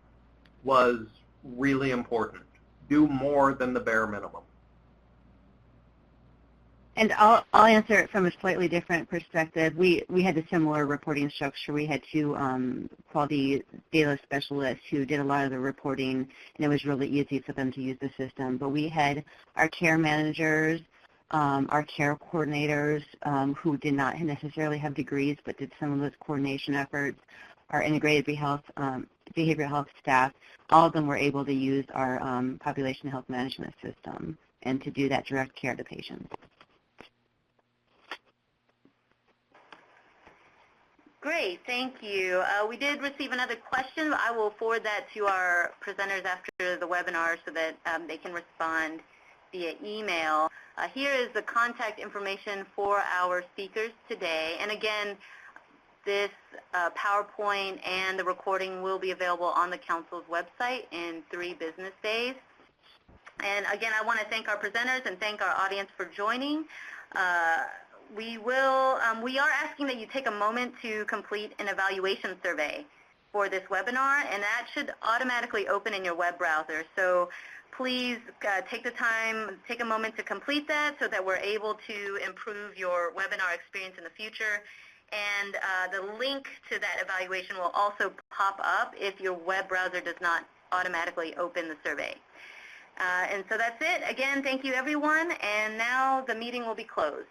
[SPEAKER 3] was really important. Do more than the bare minimum.
[SPEAKER 4] And I'll answer it from a slightly different perspective. We had a similar reporting structure. We had two quality data specialists who did a lot of the reporting, and it was really easy for them to use the system. But we had our care managers, our care coordinators who did not necessarily have degrees but did some of those coordination efforts, our integrated behavioral health staff. All of them were able to use our population health management system and to do that direct care to patients.
[SPEAKER 1] Great, thank you. We did receive another question. I will forward that to our presenters after the webinar so that they can respond via email. Here is the contact information for our speakers today. And again, this PowerPoint and the recording will be available on the Council's website in 3 business days. And again, I want to thank our presenters and thank our audience for joining. We are asking that you take a moment to complete an evaluation survey for this webinar, and that should automatically open in your web browser. So please take a moment to complete that so that we're able to improve your webinar experience in the future. And the link to that evaluation will also pop up if your web browser does not automatically open the survey. And so that's it. Again, thank you, everyone. And now the meeting will be closed.